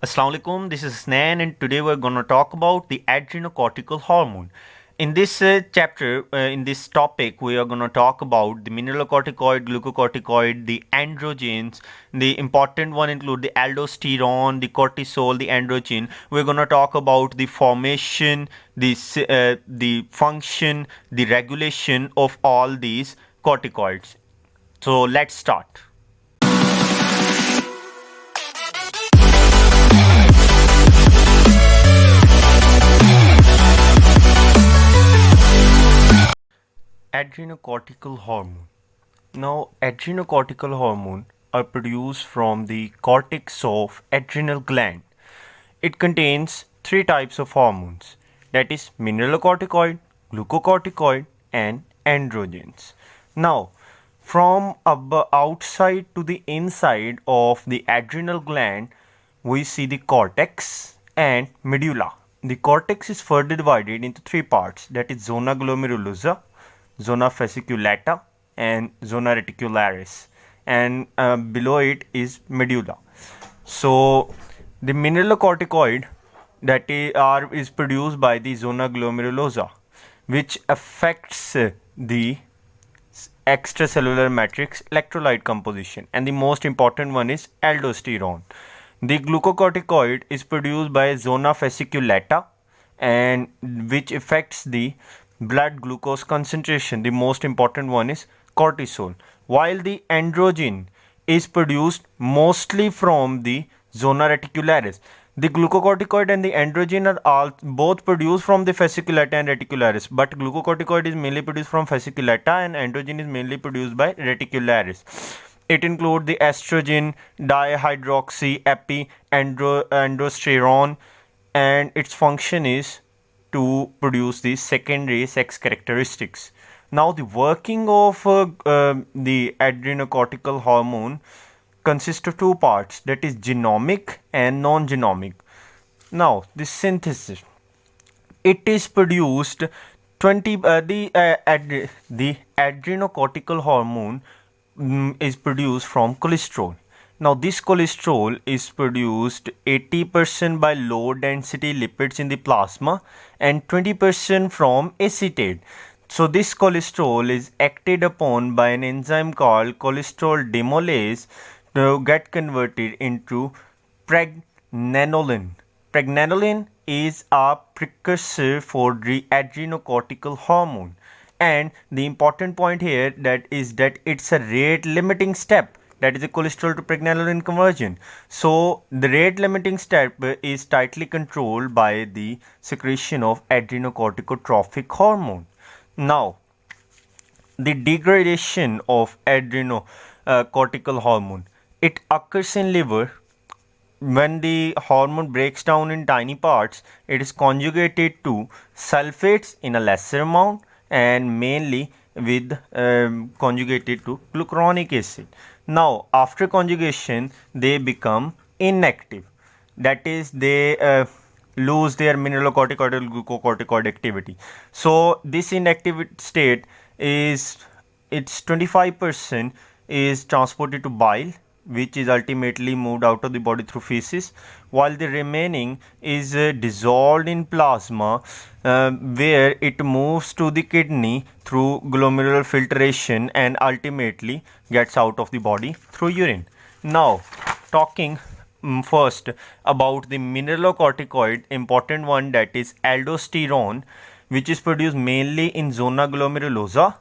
Assalamu alaikum, this is Snan and today we're going to talk about the adrenocortical hormone. In this chapter, in this topic, we are going to talk about the mineralocorticoid, glucocorticoid, the androgens. The important one include the aldosterone, the cortisol, the androgen. We're going to talk about the formation, the function, the regulation of all these corticoids. So let's start. Adrenocortical hormone. Now, adrenocortical hormone are produced from the cortex of adrenal gland. It contains three types of hormones, that is mineralocorticoid, glucocorticoid and androgens. Now, from outside to the inside of the adrenal gland, we see the cortex and medulla. The cortex is further divided into three parts, that is zona glomerulosa, zona fasciculata and zona reticularis, and below it is medulla. So the mineralocorticoid is produced by the zona glomerulosa, which affects the extracellular matrix electrolyte composition, and the most important one is aldosterone. The glucocorticoid is produced by zona fasciculata, and which affects the blood glucose concentration. The most important one is cortisol, while the androgen is produced mostly from the zona reticularis. The glucocorticoid and the androgen are all both produced from the fasciculata and reticularis, but glucocorticoid is mainly produced from fasciculata and androgen is mainly produced by reticularis. It includes the estrogen, dihydroxy, androsterone, and its function is to produce the secondary sex characteristics. Now, the working of the adrenocortical hormone consists of two parts, that is genomic and non-genomic. Now, the synthesis, it is produced 20 the adrenocortical hormone is produced from cholesterol. Now, this cholesterol is produced 80% by low density lipids in the plasma and 20% from acetate. So, this cholesterol is acted upon by an enzyme called cholesterol demolase to get converted into pregnenolone. Pregnenolone is a precursor for the adrenocortical hormone, and the important point here that is that it's a rate limiting step, that is the cholesterol to pregnenolone conversion. So the rate limiting step is tightly controlled by the secretion of adrenocorticotropic hormone. Now, the degradation of adrenocortical hormone, it occurs in liver. When the hormone breaks down in tiny parts, it is conjugated to sulfates in a lesser amount and mainly with conjugated to glucuronic acid. Now, after conjugation, they become inactive. That is, they lose their mineralocorticoid or glucocorticoid activity. So, this inactive state is its 25% is transported to bile, which is ultimately moved out of the body through feces, while the remaining is dissolved in plasma, where it moves to the kidney through glomerular filtration and ultimately gets out of the body through urine. Now, talking first about the mineralocorticoid, important one, that is aldosterone, which is produced mainly in zona glomerulosa.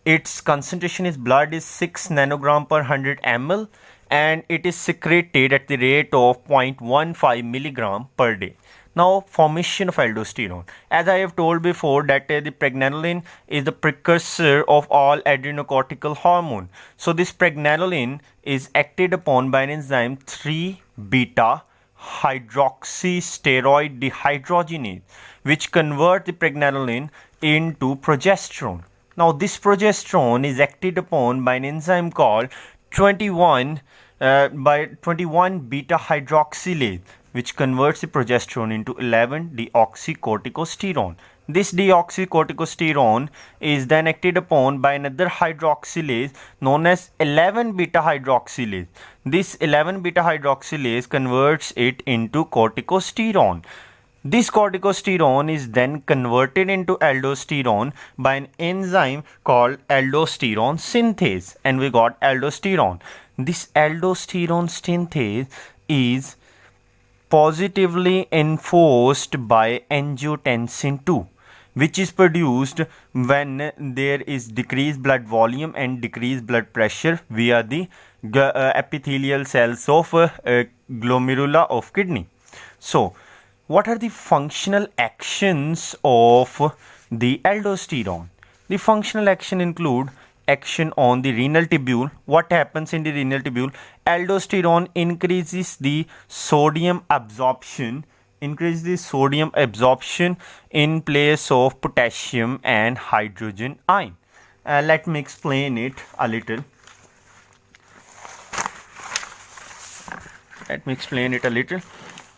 Its concentration in blood is 6 nanogram per 100 ml, and it is secreted at the rate of 0.15 milligram per day. Now, formation of aldosterone. As I have told before that the pregnenolone is the precursor of all adrenocortical hormone. So, this pregnenolone is acted upon by an enzyme 3-beta hydroxysteroid dehydrogenase, which convert the pregnenolone into progesterone. Now, this progesterone is acted upon by an enzyme called 21 beta hydroxylase, which converts the progesterone into 11 deoxycorticosterone. This deoxycorticosterone is then acted upon by another hydroxylase known as 11 beta hydroxylase. This 11 beta hydroxylase converts it into corticosterone. This corticosterone is then converted into aldosterone by an enzyme called aldosterone synthase, and we got aldosterone. This aldosterone synthase is positively enforced by angiotensin 2, which is produced when there is decreased blood volume and decreased blood pressure via the epithelial cells of glomerula of kidney. So, what are the functional actions of the aldosterone? The functional action include action on the renal tubule. What happens in the renal tubule? Aldosterone increases the sodium absorption in place of potassium and hydrogen ion. Let me explain it a little.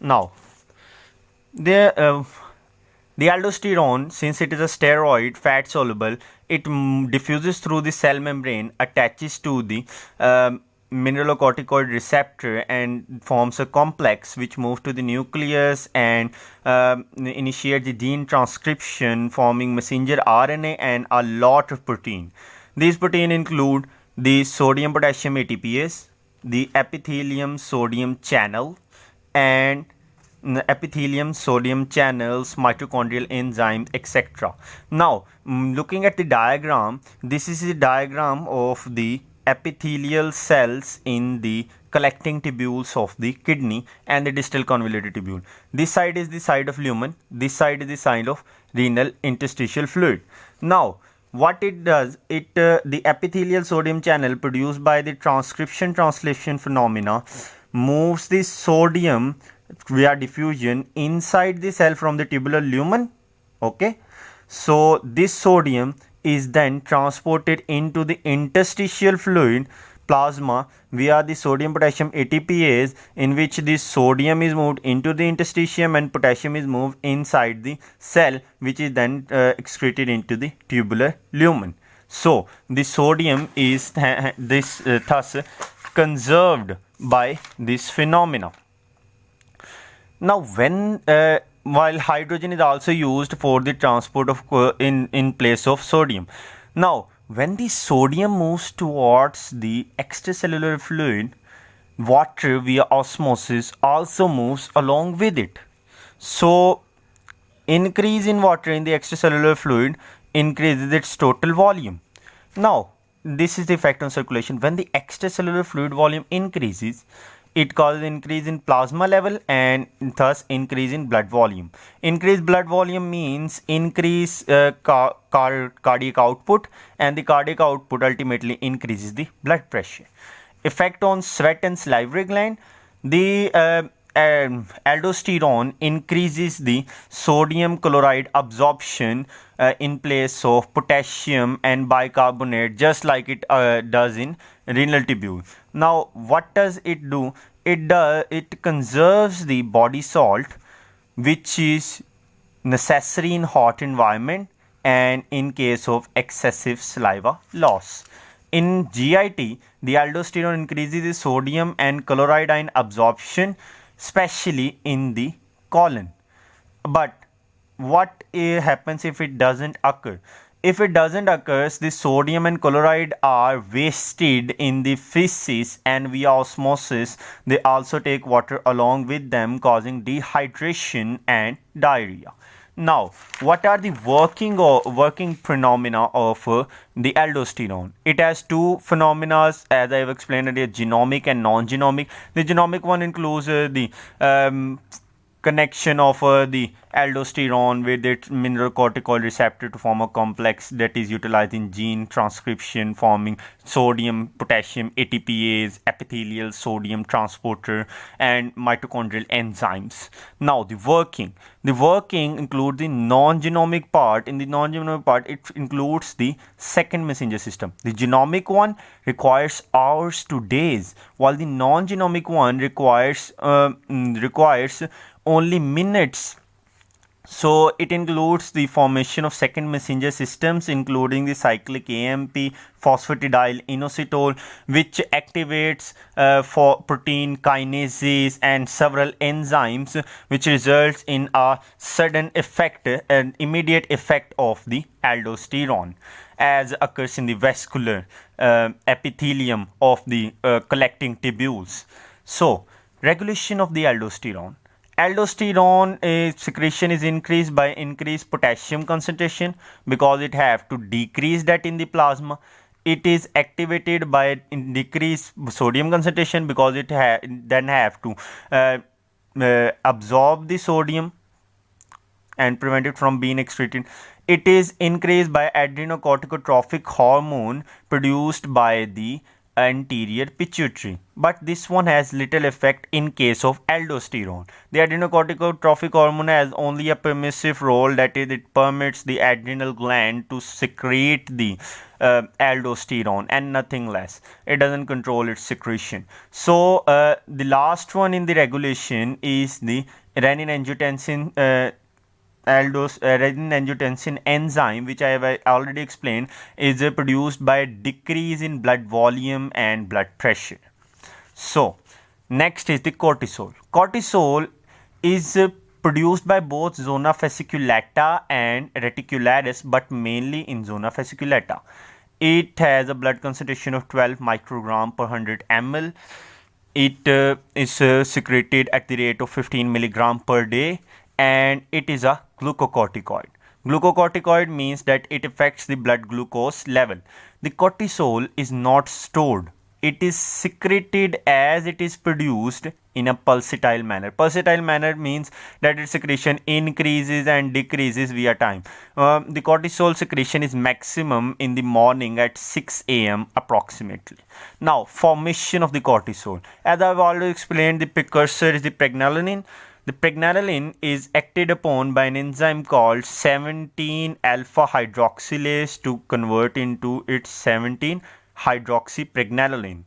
Now, the aldosterone, since it is a steroid, fat soluble, it diffuses through the cell membrane, attaches to the mineralocorticoid receptor and forms a complex which moves to the nucleus and initiates the gene transcription, forming messenger RNA and a lot of protein. These protein include the sodium potassium ATPase, the epithelium sodium channel, and epithelium sodium channels, mitochondrial enzymes, etc. Now, looking at the diagram, this is the diagram of the epithelial cells in the collecting tubules of the kidney and the distal convoluted tubule. This side is the side of lumen, this side is the side of renal interstitial fluid. Now, what it does, the epithelial sodium channel produced by the transcription translation phenomena moves the sodium via diffusion inside the cell from the tubular lumen. Okay, so this sodium is then transported into the interstitial fluid plasma via the sodium potassium ATPase, in which this sodium is moved into the interstitium and potassium is moved inside the cell, which is then excreted into the tubular lumen. So the sodium is thus conserved by this phenomena. Now, while hydrogen is also used for the transport of in place of sodium. Now, when the sodium moves towards the extracellular fluid, water via osmosis also moves along with it. So, increase in water in the extracellular fluid increases its total volume. Now, this is the effect on circulation. When the extracellular fluid volume increases, it causes increase in plasma level and thus increase in blood volume. Increased blood volume means increase cardiac output, and the cardiac output ultimately increases the blood pressure. Effect on sweat and salivary gland. The aldosterone increases the sodium chloride absorption in place of potassium and bicarbonate, just like it does in renal tubule. Now, what does it do? It conserves the body salt, which is necessary in hot environment and in case of excessive saliva loss. In GIT, the aldosterone increases the sodium and chloride ion absorption, especially in the colon. But what happens if it doesn't occur? If it doesn't occur, the sodium and chloride are wasted in the feces, and via osmosis they also take water along with them, causing dehydration and diarrhea. Now, what are the working phenomena of the aldosterone? It has two phenomena, as I have explained earlier, genomic and non-genomic. The genomic one includes the connection of the aldosterone with its mineralocorticoid receptor to form a complex that is utilized in gene transcription, forming sodium potassium ATPase, epithelial sodium transporter, and mitochondrial enzymes. Now, the working includes the non-genomic part. In the non-genomic part, it includes the second messenger system. The genomic one requires hours to days, while the non-genomic one requires only minutes So it includes the formation of second messenger systems, including the cyclic AMP, phosphatidyl inositol, which activates for protein kinases and several enzymes, which results in a sudden effect, an immediate effect of the aldosterone, as occurs in the vascular epithelium of the collecting tubules. So, regulation of the aldosterone. Aldosterone secretion is increased by increased potassium concentration because it have to decrease that in the plasma. It is activated by decreased sodium concentration because it then have to absorb the sodium and prevent it from being excreted. It is increased by adrenocorticotropic hormone produced by the anterior pituitary, but this one has little effect in case of aldosterone. The adrenocorticotropic hormone has only a permissive role, that is, it permits the adrenal gland to secrete the aldosterone and nothing less. It doesn't control its secretion. So the last one in the regulation is the renin-angiotensin renin-angiotensin enzyme, which I have already explained, is produced by a decrease in blood volume and blood pressure. So, next is the cortisol. Cortisol is produced by both zona fasciculata and reticularis, but mainly in zona fasciculata. It has a blood concentration of 12 microgram per 100 ml. It is secreted at the rate of 15 milligram per day, and it is a glucocorticoid. Glucocorticoid means that it affects the blood glucose level. The cortisol is not stored. It is secreted as it is produced in a pulsatile manner. Pulsatile manner means that its secretion increases and decreases via time. The cortisol secretion is maximum in the morning at 6 a.m. approximately. Now, formation of the cortisol. As I've already explained, the precursor is the pregnenolone. The pregnenolone is acted upon by an enzyme called 17 alpha hydroxylase to convert into its 17 hydroxypregnenolone.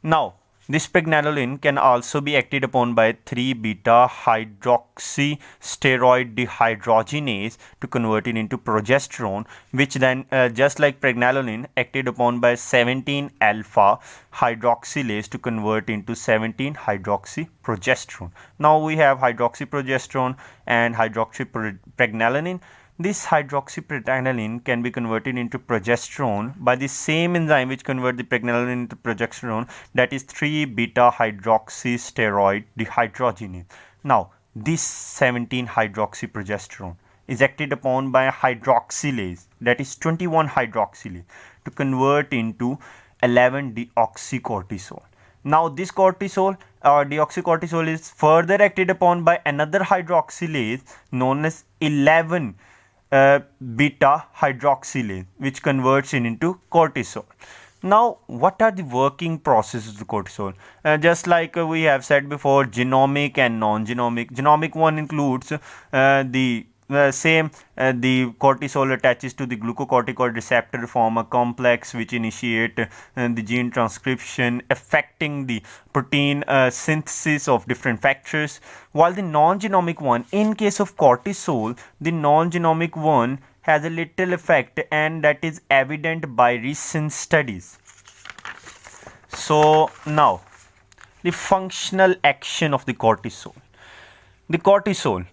Now, this pregnenolone can also be acted upon by 3 beta hydroxysteroid dehydrogenase to convert it into progesterone, which then, just like pregnenolone, acted upon by 17 alpha hydroxylase to convert into 17 hydroxyprogesterone. Now we have hydroxyprogesterone and hydroxypregnenolone. This hydroxypregnenolone can be converted into progesterone by the same enzyme which convert the pregnenolone into progesterone, that is 3 beta hydroxysteroid dehydrogenase. Now, this 17 hydroxyprogesterone is acted upon by a hydroxylase, that is 21 hydroxylase, to convert into 11 deoxycortisol. Now, this cortisol or deoxycortisol is further acted upon by another hydroxylase known as 11 beta hydroxylase, which converts it into cortisol. Now, what are the working processes of the cortisol? Just like we have said before, genomic and non-genomic. Genomic one includes the cortisol attaches to the glucocorticoid receptor, form a complex which initiate the gene transcription, affecting the protein synthesis of different factors. While the non-genomic one, in case of cortisol, the non-genomic one has a little effect, and that is evident by recent studies. So now, the functional action of the cortisol. The cortisol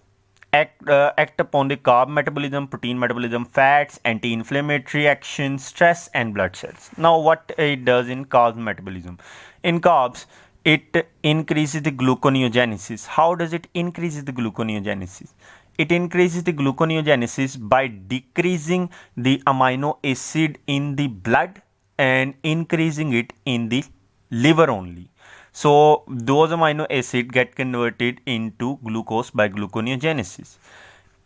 act upon the carb metabolism, protein metabolism, fats, anti-inflammatory action, stress, and blood cells. Now, what it does in carb metabolism? In carbs, it increases the gluconeogenesis. How does it increase the gluconeogenesis? It increases the gluconeogenesis by decreasing the amino acid in the blood and increasing it in the liver only. So those amino acid get converted into glucose by gluconeogenesis.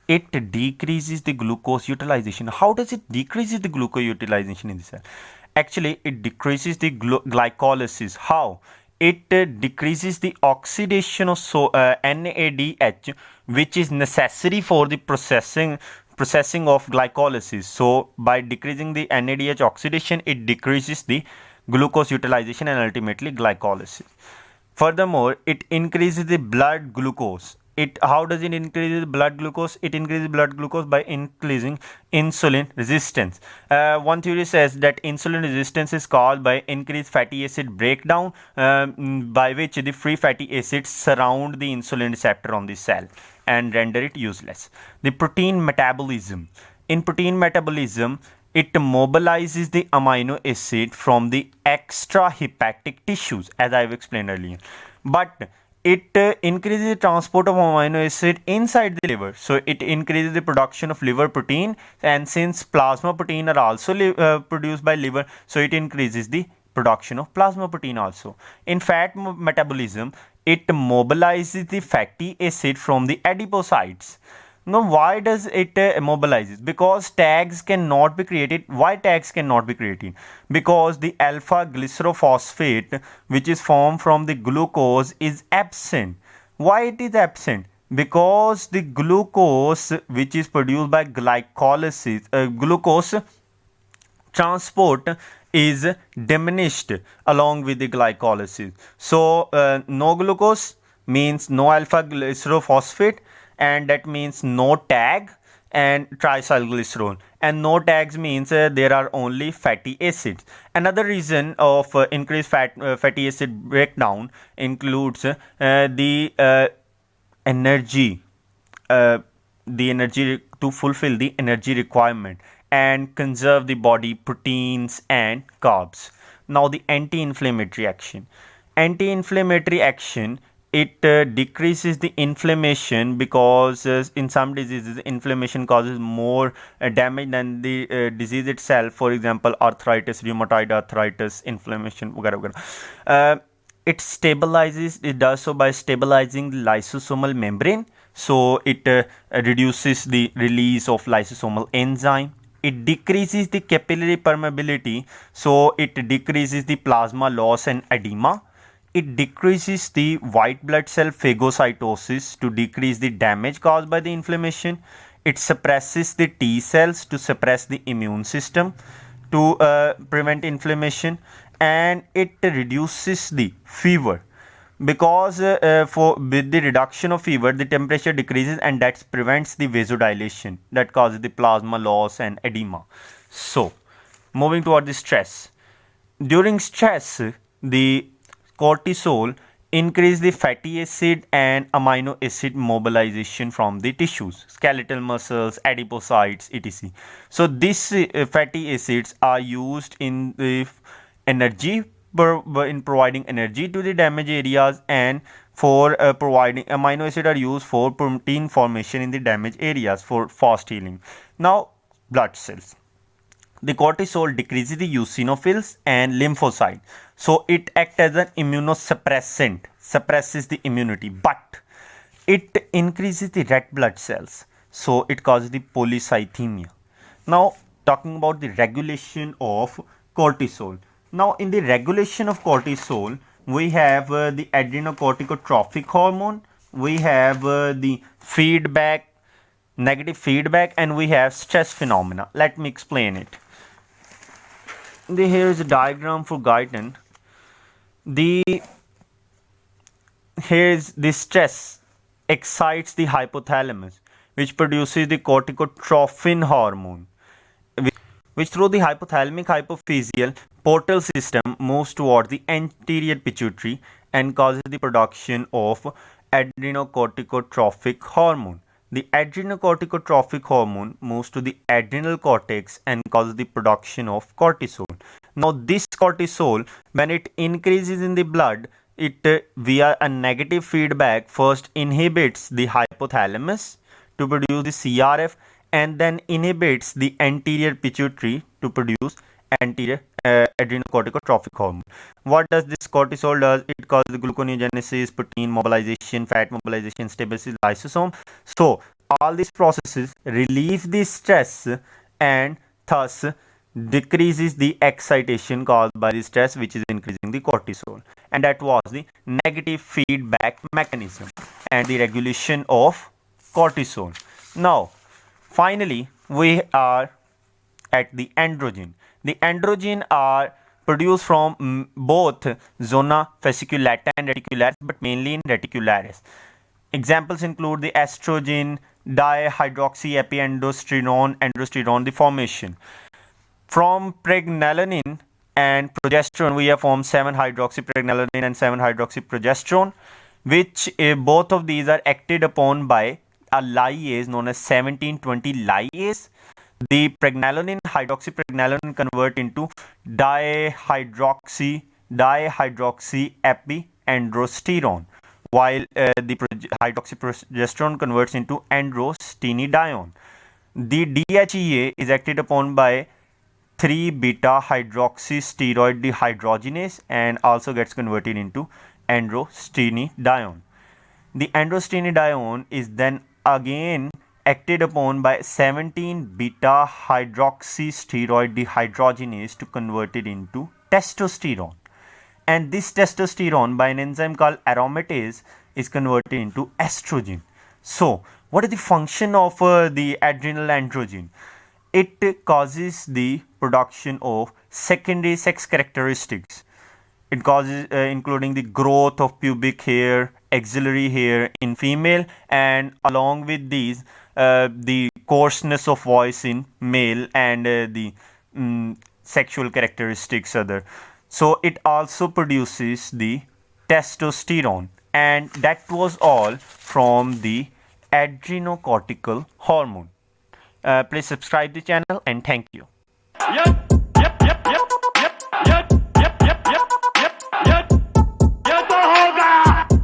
It decreases the glucose utilization. How does it decreases the glucose utilization in the cell? Actually, it decreases the glycolysis. How? It decreases the oxidation of NADH, which is necessary for the processing of glycolysis. So by decreasing the NADH oxidation, it decreases the glucose utilization and ultimately glycolysis. Furthermore, it increases the blood glucose. it, how does it increase blood glucose? It increases blood glucose by increasing insulin resistance. One theory says that insulin resistance is caused by increased fatty acid breakdown, by which the free fatty acids surround the insulin receptor on the cell and render it useless. The protein metabolism. In protein metabolism, it mobilizes the amino acid from the extrahepatic tissues, as I have explained earlier. But it increases the transport of amino acid inside the liver. So it increases the production of liver protein, and since plasma protein are also produced by liver, so it increases the production of plasma protein also. In fat metabolism, it mobilizes the fatty acid from the adipocytes. Now, why does it mobilizes? Because tags cannot be created. Why tags cannot be created? Because the alpha glycerophosphate, which is formed from the glucose, is absent. Why it is absent? Because the glucose, which is produced by glycolysis, glucose transport is diminished along with the glycolysis. So, no glucose means no alpha glycerophosphate, and that means no tag and triacylglycerol, and no tags means there are only fatty acids. Another reason of increased fatty acid breakdown includes energy the energy to fulfill the energy requirement and conserve the body proteins and carbs. Now, the anti-inflammatory action. Anti-inflammatory action, it decreases the inflammation, because in some diseases inflammation causes more damage than the disease itself. For example, arthritis, rheumatoid arthritis, inflammation, वगैरह वगैरह. It stabilizes, it does so by stabilizing the lysosomal membrane, so it reduces the release of lysosomal enzyme. It decreases the capillary permeability, so it decreases the plasma loss and edema. It decreases the white blood cell phagocytosis to decrease the damage caused by the inflammation. It suppresses the T cells to suppress the immune system to prevent inflammation, and it reduces the fever, because with the reduction of fever the temperature decreases, and that prevents the vasodilation that causes the plasma loss and edema. So, moving toward the stress. During stress, the cortisol increase the fatty acid and amino acid mobilization from the tissues, skeletal muscles, adipocytes, etc. So these fatty acids are used in the energy, in providing energy to the damaged areas, and for providing amino acid are used for protein formation in the damaged areas for fast healing. Now, blood cells. The cortisol decreases the eosinophils and lymphocytes, so it acts as an immunosuppressant, suppresses the immunity, but it increases the red blood cells, so it causes the polycythemia. Now, talking about the regulation of cortisol. Now, in the regulation of cortisol, we have the adrenocorticotropic hormone, we have the feedback, negative feedback, and we have stress phenomena. Let me explain it. Here is a diagram for guidance. Here is the stress excites the hypothalamus, which produces the corticotrophin hormone, which through the hypothalamic hypophyseal portal system moves toward the anterior pituitary and causes the production of adrenocorticotropic hormone. The adrenocorticotropic hormone moves to the adrenal cortex and causes the production of cortisol. Now, this cortisol, when it increases in the blood, it via a negative feedback first inhibits the hypothalamus to produce the CRF, and then inhibits the anterior pituitary to produce anterior adrenocorticotropic hormone. What does this cortisol does? It causes gluconeogenesis, protein mobilization, fat mobilization, stabilizes lysosome. So all these processes relieve the stress and thus decreases the excitation caused by the stress, which is increasing the cortisol. And that was the negative feedback mechanism and the regulation of cortisol. Now, finally, we are at the androgen. The androgen are produced from both zona fasciculata and reticularis, but mainly in reticularis. Examples include the estrogen, dihydroxyepindosterone, the formation. From pregnenolone and progesterone, we have formed 7-hydroxypregnenolone and 7-hydroxyprogesterone, which both of these are acted upon by a lyase known as 1720 lyase. The pregnenolone, hydroxypregnenolone convert into dihydroxyepindosterone, while the hydroxyprogesterone converts into androstenedione. The DHEA is acted upon by 3-beta hydroxysteroid dehydrogenase and also gets converted into androstenedione. The androstenedione is then again acted upon by 17-beta hydroxysteroid dehydrogenase to convert it into testosterone. And this testosterone by an enzyme called aromatase is converted into estrogen. So, what is the function of the adrenal androgen? It causes the production of secondary sex characteristics. It causes including the growth of pubic hair, axillary hair in female, and along with these the coarseness of voice in male, and the sexual characteristics other. So it also produces the testosterone, and that was all from the adrenocortical hormone. Please subscribe the channel and thank you. Yep.